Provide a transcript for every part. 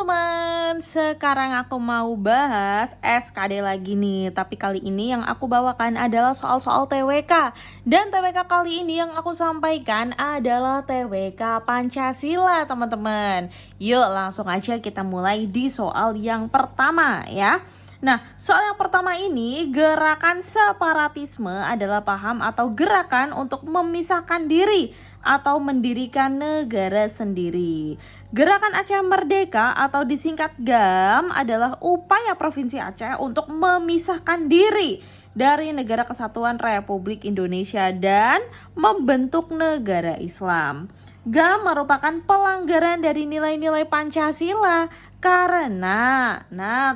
teman-teman, sekarang aku mau bahas SKD lagi nih. Tapi kali ini yang aku bawakan adalah soal-soal TWK. Dan TWK kali ini yang aku sampaikan adalah TWK Pancasila teman-teman. Yuk langsung aja kita mulai di soal yang pertama ya. Nah, soal yang pertama ini, gerakan separatisme adalah paham atau gerakan untuk memisahkan diri atau mendirikan negara sendiri. Gerakan Aceh Merdeka atau disingkat GAM adalah upaya Provinsi Aceh untuk memisahkan diri dari Negara Kesatuan Republik Indonesia dan membentuk negara Islam. GAM merupakan pelanggaran dari nilai-nilai Pancasila karena,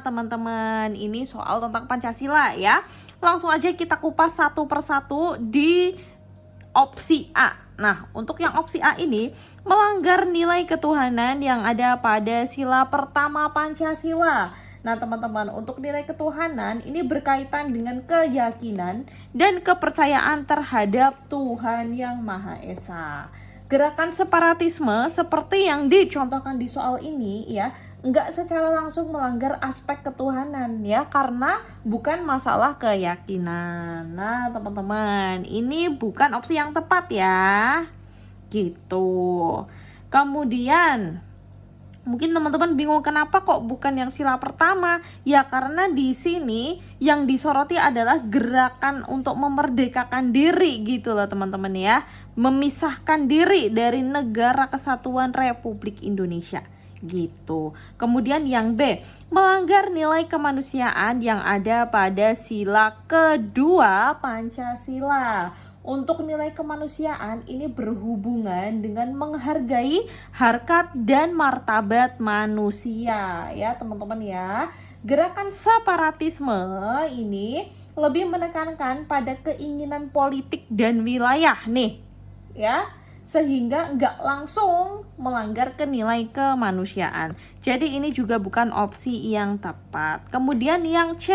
teman-teman, ini soal tentang Pancasila ya. Langsung aja kita kupas satu persatu di opsi A. Nah, untuk yang opsi A ini melanggar nilai ketuhanan yang ada pada sila pertama Pancasila. Nah, teman-teman, untuk nilai ketuhanan ini berkaitan dengan keyakinan dan kepercayaan terhadap Tuhan yang Maha Esa. Gerakan separatisme seperti yang dicontohkan di soal ini ya, nggak secara langsung melanggar aspek ketuhanan ya, karena bukan masalah keyakinan. Nah, teman-teman, ini bukan opsi yang tepat ya. Gitu. Kemudian mungkin teman-teman bingung kenapa kok bukan yang sila pertama? Ya karena di sini yang disoroti adalah gerakan untuk memerdekakan diri gitu loh teman-teman ya. Memisahkan diri dari Negara Kesatuan Republik Indonesia gitu. Kemudian yang B, melanggar nilai kemanusiaan yang ada pada sila kedua Pancasila. Untuk nilai kemanusiaan ini berhubungan dengan menghargai harkat dan martabat manusia ya teman-teman ya. Gerakan separatisme ini lebih menekankan pada keinginan politik dan wilayah nih ya, sehingga nggak langsung melanggar ke nilai kemanusiaan. Jadi ini juga bukan opsi yang tepat. Kemudian yang C,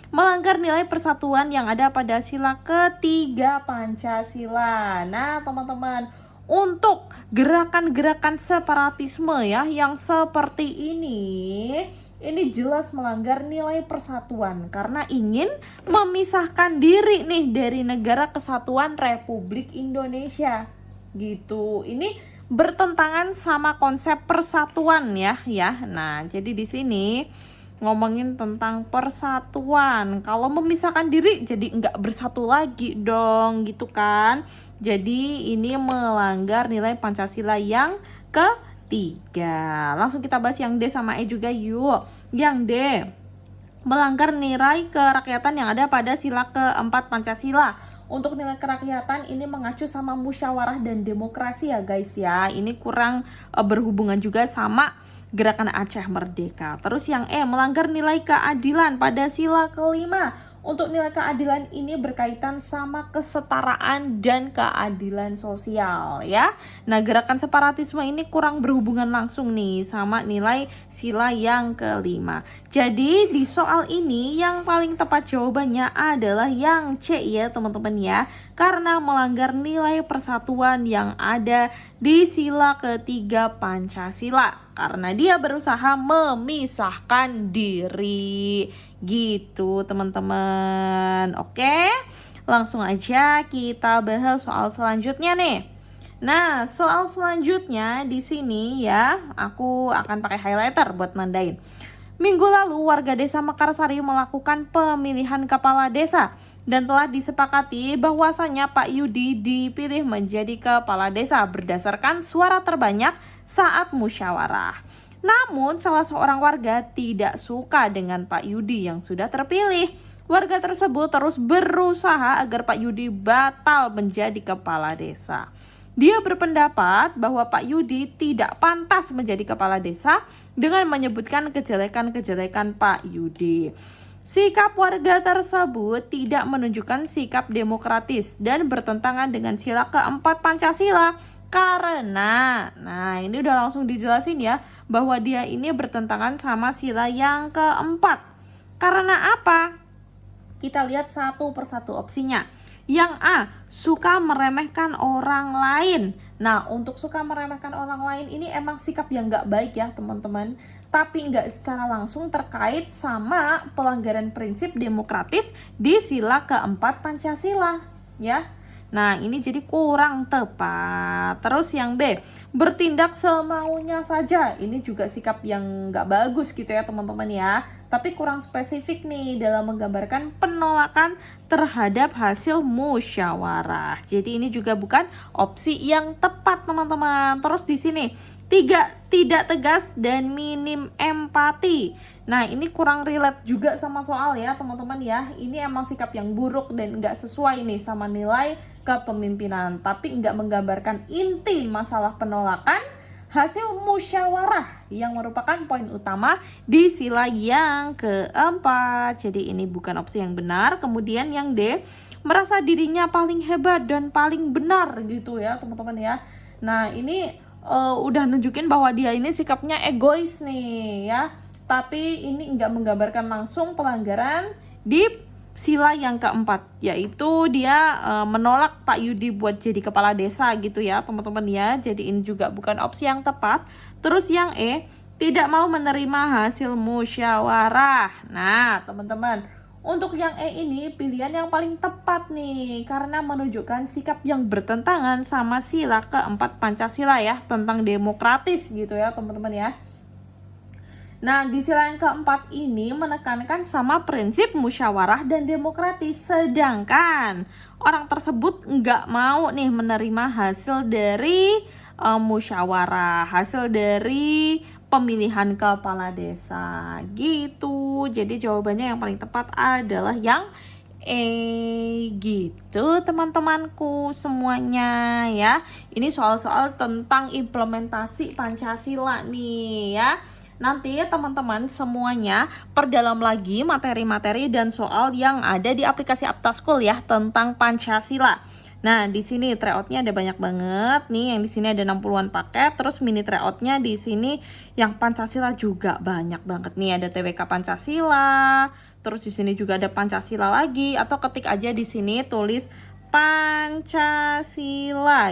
melanggar nilai persatuan yang ada pada sila ketiga Pancasila. Nah, teman-teman, untuk gerakan-gerakan separatisme ya yang seperti ini jelas melanggar nilai persatuan karena ingin memisahkan diri nih dari Negara Kesatuan Republik Indonesia. Gitu. Ini bertentangan sama konsep persatuan ya. Nah, jadi di sini ngomongin tentang persatuan. Kalau memisahkan diri jadi nggak bersatu lagi dong gitu kan. Jadi ini melanggar nilai Pancasila yang ketiga. Langsung kita bahas yang D sama E juga yuk. Yang D, melanggar nilai kerakyatan yang ada pada sila keempat Pancasila. Untuk nilai kerakyatan ini mengacu sama musyawarah dan demokrasi ya guys ya. Ini kurang berhubungan juga sama Gerakan Aceh Merdeka. Terus yang E, melanggar nilai keadilan pada sila kelima. Untuk nilai keadilan ini berkaitan sama kesetaraan dan keadilan sosial ya. Nah, gerakan separatisme ini kurang berhubungan langsung nih sama nilai sila yang kelima. Jadi di soal ini yang paling tepat jawabannya adalah yang C ya teman-teman ya. Karena melanggar nilai persatuan yang ada di sila ketiga Pancasila. Karena dia berusaha memisahkan diri. Gitu teman-teman. Oke, langsung aja kita bahas soal selanjutnya nih. Nah, soal selanjutnya di sini ya, aku akan pakai highlighter buat nandain. Minggu lalu warga desa Mekarsari melakukan pemilihan kepala desa dan telah disepakati bahwasanya Pak Yudi dipilih menjadi kepala desa berdasarkan suara terbanyak saat musyawarah. Namun salah seorang warga tidak suka dengan Pak Yudi yang sudah terpilih. Warga tersebut terus berusaha agar Pak Yudi batal menjadi kepala desa. Dia berpendapat bahwa Pak Yudi tidak pantas menjadi kepala desa dengan menyebutkan kejelekan-kejelekan Pak Yudi. Sikap warga tersebut tidak menunjukkan sikap demokratis dan bertentangan dengan sila keempat Pancasila. Karena, nah ini udah langsung dijelasin ya, bahwa dia ini bertentangan sama sila yang keempat. Karena apa? Kita lihat satu persatu opsinya. Yang A, suka meremehkan orang lain. Nah, untuk suka meremehkan orang lain ini emang sikap yang gak baik ya teman-teman. tapi nggak secara langsung terkait sama pelanggaran prinsip demokratis di sila keempat Pancasila, ya. Nah, ini jadi kurang tepat. Terus yang B, bertindak semaunya saja. Ini juga sikap yang nggak bagus gitu ya teman-teman ya. Tapi kurang spesifik nih dalam menggambarkan penolakan terhadap hasil musyawarah. Jadi ini juga bukan opsi yang tepat teman-teman. Terus di sini, 3, tidak tegas dan minim empati. Nah, ini kurang relate juga sama soal ya teman-teman ya. Ini emang sikap yang buruk dan nggak sesuai nih sama nilai kepemimpinan. Tapi nggak menggambarkan inti masalah penolakan hasil musyawarah yang merupakan poin utama di sila yang keempat. Jadi ini bukan opsi yang benar. Kemudian yang D, merasa dirinya paling hebat dan paling benar gitu ya teman-teman ya. Nah, ini udah nunjukin bahwa dia ini sikapnya egois nih ya. Tapi ini nggak menggambarkan langsung pelanggaran di sila yang keempat, yaitu dia menolak Pak Yudi buat jadi kepala desa gitu ya teman-teman ya. Jadi ini juga bukan opsi yang tepat. Terus yang E, tidak mau menerima hasil musyawarah. Nah teman-teman, untuk yang E ini pilihan yang paling tepat nih, karena menunjukkan sikap yang bertentangan sama sila keempat Pancasila ya, tentang demokratis gitu ya teman-teman ya. Nah, di sila yang keempat ini menekankan sama prinsip musyawarah dan demokratis, sedangkan orang tersebut nggak mau nih menerima hasil dari musyawarah, hasil dari pemilihan kepala desa gitu. Jadi jawabannya yang paling tepat adalah yang gitu teman-temanku semuanya ya. Ini soal-soal tentang implementasi Pancasila nih ya. Nanti teman-teman semuanya perdalam lagi materi-materi dan soal yang ada di aplikasi Aptaschool ya tentang Pancasila. Nah, di sini tryoutnya ada banyak banget nih. Yang di sini ada 60-an paket, terus mini tryoutnya di sini yang Pancasila juga banyak banget nih. Ada TWK Pancasila, terus di sini juga ada Pancasila lagi, atau ketik aja di sini tulis Pancasila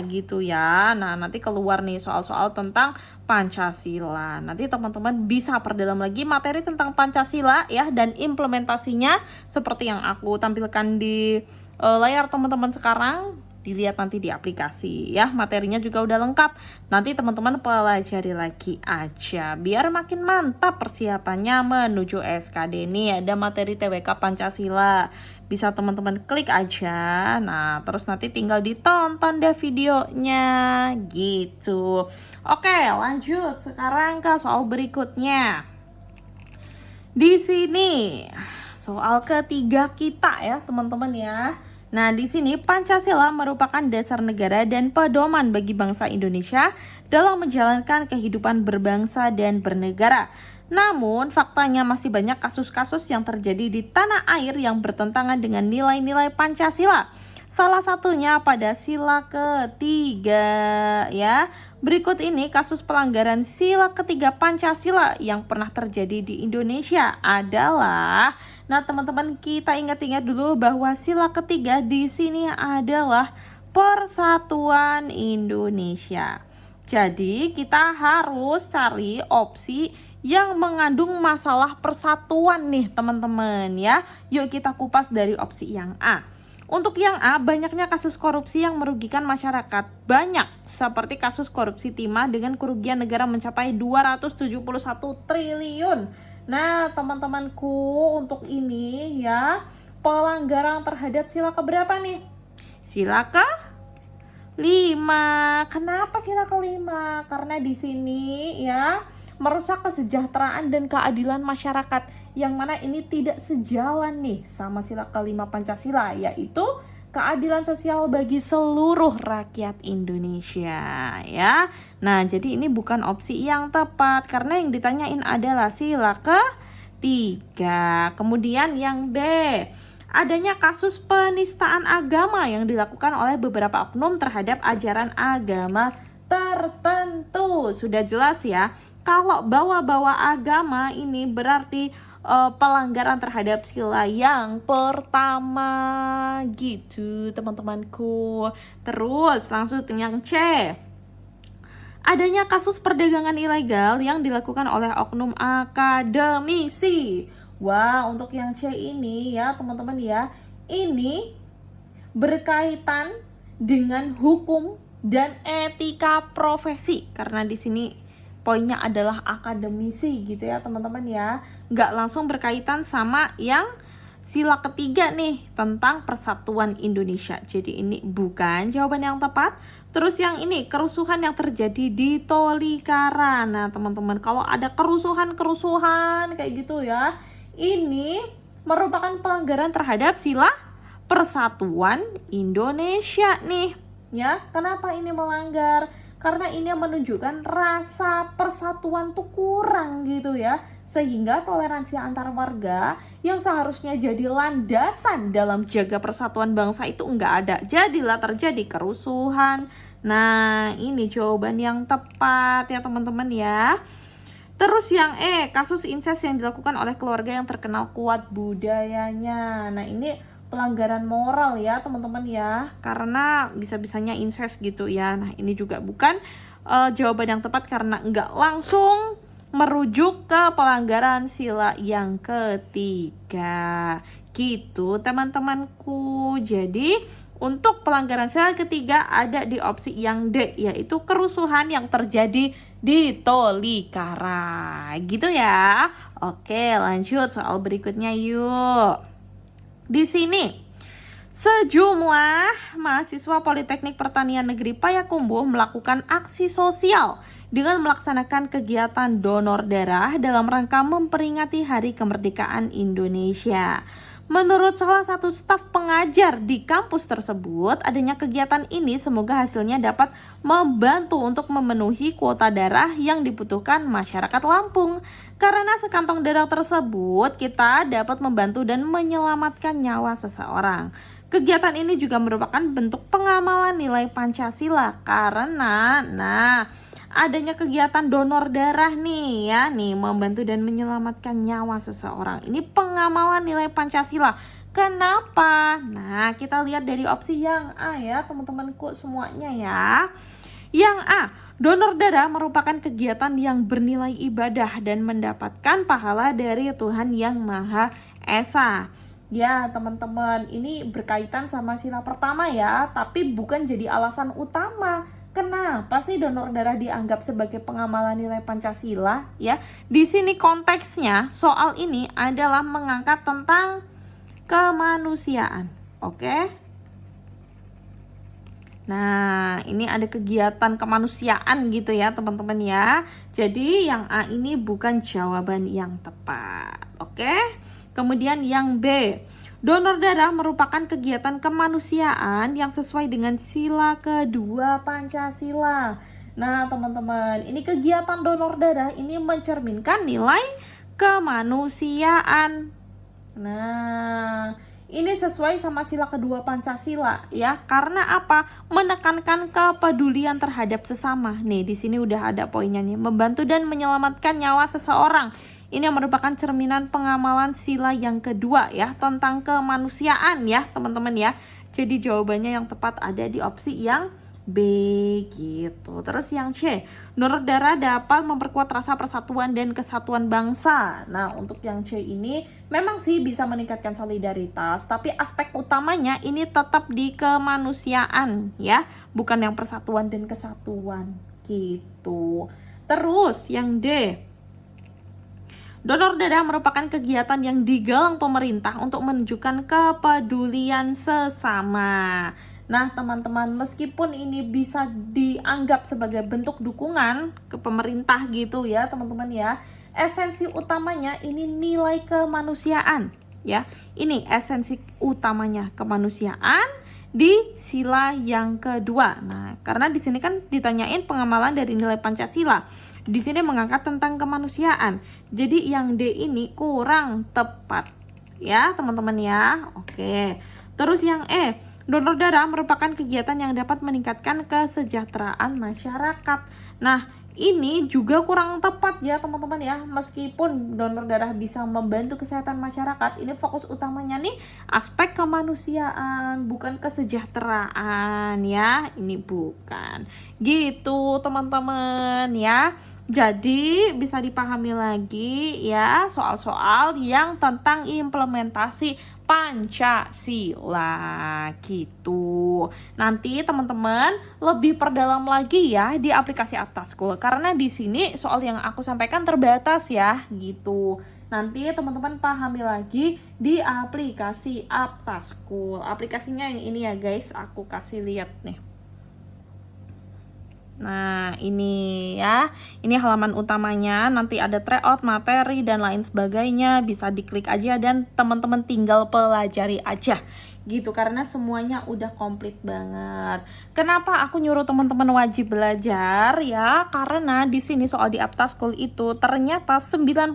gitu ya. Nah, nanti keluar nih soal-soal tentang Pancasila. Nanti teman-teman bisa perdalam lagi materi tentang Pancasila ya, dan implementasinya seperti yang aku tampilkan di layar teman-teman sekarang. Dilihat nanti di aplikasi ya, materinya juga udah lengkap. Nanti teman-teman pelajari lagi aja biar makin mantap persiapannya menuju SKD. Nih ada materi TWK Pancasila, bisa teman-teman klik aja. Nah terus nanti tinggal ditonton deh videonya gitu. Oke, lanjut sekarang ke soal berikutnya. Di sini soal ketiga kita ya teman-teman ya. Nah, di sini Pancasila merupakan dasar negara dan pedoman bagi bangsa Indonesia dalam menjalankan kehidupan berbangsa dan bernegara. Namun, faktanya masih banyak kasus-kasus yang terjadi di tanah air yang bertentangan dengan nilai-nilai Pancasila. Salah satunya pada sila ketiga ya. Berikut ini kasus pelanggaran sila ketiga Pancasila yang pernah terjadi di Indonesia adalah, nah teman-teman kita ingat-ingat dulu bahwa sila ketiga di sini adalah Persatuan Indonesia. Jadi kita harus cari opsi yang mengandung masalah persatuan nih teman-teman ya. Yuk kita kupas dari opsi yang A. Untuk yang A, banyaknya kasus korupsi yang merugikan masyarakat. Banyak, seperti kasus korupsi timah dengan kerugian negara mencapai 271 triliun. Nah, teman-temanku, untuk ini ya, pelanggaran terhadap sila keberapa nih? Sila ke-5. Kenapa sila ke-5? Karena di sini ya, merusak kesejahteraan dan keadilan masyarakat, yang mana ini tidak sejalan nih sama sila ke-5 Pancasila, yaitu keadilan sosial bagi seluruh rakyat Indonesia ya. Nah, jadi ini bukan opsi yang tepat karena yang ditanyain adalah sila ke-3. Kemudian yang B, adanya kasus penistaan agama yang dilakukan oleh beberapa oknum terhadap ajaran agama tertentu. Sudah jelas ya. Kalau bawa-bawa agama ini berarti pelanggaran terhadap sila yang pertama gitu teman-temanku. Terus langsung yang C. Adanya kasus perdagangan ilegal yang dilakukan oleh oknum akademisi. Wah, untuk yang C ini ya teman-teman ya, ini berkaitan dengan hukum dan etika profesi, karena di sini poinnya adalah akademisi gitu ya teman-teman ya, nggak langsung berkaitan sama yang sila ketiga nih tentang persatuan Indonesia. Jadi ini bukan jawaban yang tepat. Terus yang ini kerusuhan yang terjadi di Tolikara. Nah teman-teman, kalau ada kerusuhan kayak gitu ya, ini merupakan pelanggaran terhadap sila persatuan Indonesia nih ya. Kenapa ini melanggar? Karena ini menunjukkan rasa persatuan tuh kurang gitu ya, sehingga toleransi antar warga yang seharusnya jadi landasan dalam jaga persatuan bangsa itu enggak ada, jadilah terjadi kerusuhan. Nah ini jawaban yang tepat ya teman-teman ya. Terus yang kasus incest yang dilakukan oleh keluarga yang terkenal kuat budayanya. Nah ini pelanggaran moral ya teman-teman ya, karena bisa-bisanya incest gitu ya. Nah ini juga bukan jawaban yang tepat karena enggak langsung merujuk ke pelanggaran sila yang ketiga gitu teman-temanku. Jadi untuk pelanggaran sila ketiga ada di opsi yang D, yaitu kerusuhan yang terjadi di Tolikara gitu ya. Oke lanjut soal berikutnya yuk. Di sini sejumlah mahasiswa Politeknik Pertanian Negeri Payakumbuh melakukan aksi sosial dengan melaksanakan kegiatan donor darah dalam rangka memperingati Hari Kemerdekaan Indonesia. Menurut salah satu staf pengajar di kampus tersebut, adanya kegiatan ini semoga hasilnya dapat membantu untuk memenuhi kuota darah yang dibutuhkan masyarakat Lampung. Karena sekantong darah tersebut, kita dapat membantu dan menyelamatkan nyawa seseorang. Kegiatan ini juga merupakan bentuk pengamalan nilai Pancasila karena adanya kegiatan donor darah nih ya, membantu dan menyelamatkan nyawa seseorang. Ini pengamalan nilai Pancasila. Kenapa? Nah, kita lihat dari opsi yang A ya, teman-temanku semuanya ya. Yang A, donor darah merupakan kegiatan yang bernilai ibadah dan mendapatkan pahala dari Tuhan Yang Maha Esa. Ya teman-teman, ini berkaitan sama sila pertama ya, tapi bukan jadi alasan utama. Kenapa sih donor darah dianggap sebagai pengamalan nilai Pancasila ya? Di sini konteksnya soal ini adalah mengangkat tentang kemanusiaan. Oke? Nah, ini ada kegiatan kemanusiaan gitu ya, teman-teman ya. Jadi yang A ini bukan jawaban yang tepat. Oke? Kemudian yang B, donor darah merupakan kegiatan kemanusiaan yang sesuai dengan sila kedua Pancasila. Nah teman-teman, ini kegiatan donor darah ini mencerminkan nilai kemanusiaan. Nah ini sesuai sama sila kedua Pancasila ya. Karena apa? Menekankan kepedulian terhadap sesama. Nih di sini udah ada poinnya nih, membantu dan menyelamatkan nyawa seseorang. Ini merupakan cerminan pengamalan sila yang kedua ya, tentang kemanusiaan ya teman-teman ya. Jadi jawabannya yang tepat ada di opsi yang B gitu. Terus yang C, donor darah dapat memperkuat rasa persatuan dan kesatuan bangsa. Nah untuk yang C ini memang sih bisa meningkatkan solidaritas, tapi aspek utamanya ini tetap di kemanusiaan ya, bukan yang persatuan dan kesatuan gitu. Terus yang D, donor darah merupakan kegiatan yang digalang pemerintah untuk menunjukkan kepedulian sesama. Nah teman-teman, meskipun ini bisa dianggap sebagai bentuk dukungan ke pemerintah gitu ya teman-teman ya, esensi utamanya ini nilai kemanusiaan ya. Ini esensi utamanya kemanusiaan di sila yang kedua. Nah karena di sini kan ditanyain pengamalan dari nilai Pancasila, di sini mengangkat tentang kemanusiaan. Jadi yang D ini kurang tepat ya teman-teman ya. Oke. Terus yang E, donor darah merupakan kegiatan yang dapat meningkatkan kesejahteraan masyarakat. Nah ini juga kurang tepat ya teman-teman ya. Meskipun donor darah bisa membantu kesehatan masyarakat, ini fokus utamanya nih aspek kemanusiaan, bukan kesejahteraan ya. Ini bukan gitu teman-teman ya. Jadi bisa dipahami lagi ya soal-soal yang tentang implementasi Pancasila gitu. Nanti teman-teman lebih perdalam lagi ya di aplikasi Aptaschool, karena di sini soal yang aku sampaikan terbatas ya gitu. Nanti teman-teman pahami lagi di aplikasi Aptaschool. Aplikasinya yang ini ya guys, aku kasih lihat nih. Nah ini ya, ini halaman utamanya, nanti ada tryout, materi, dan lain sebagainya, bisa diklik aja dan teman-teman tinggal pelajari aja gitu, karena semuanya udah komplit banget. Kenapa aku nyuruh teman-teman wajib belajar ya, karena di sini soal di Aptaschool itu ternyata 90%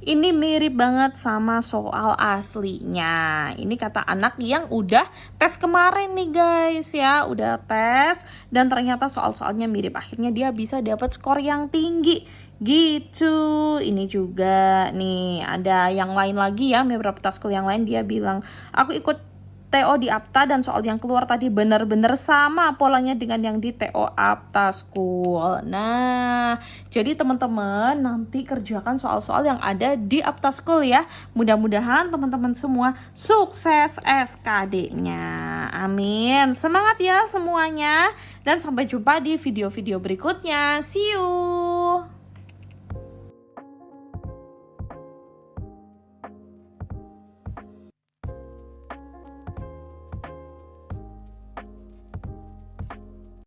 ini mirip banget sama soal aslinya. Ini kata anak yang udah tes kemarin nih guys ya, udah tes dan ternyata soal-soalnya mirip, akhirnya dia bisa dapat skor yang tinggi gitu. Ini juga nih ada yang lain lagi ya, beberapa Aptaschool yang lain dia bilang aku ikut TO di Apta dan soal yang keluar tadi benar-benar sama polanya dengan yang di TO Aptaschool. Nah, jadi teman-teman nanti kerjakan soal-soal yang ada di Aptaschool ya. Mudah-mudahan teman-teman semua sukses SKD-nya. Amin. Semangat ya semuanya dan sampai jumpa di video-video berikutnya. See you.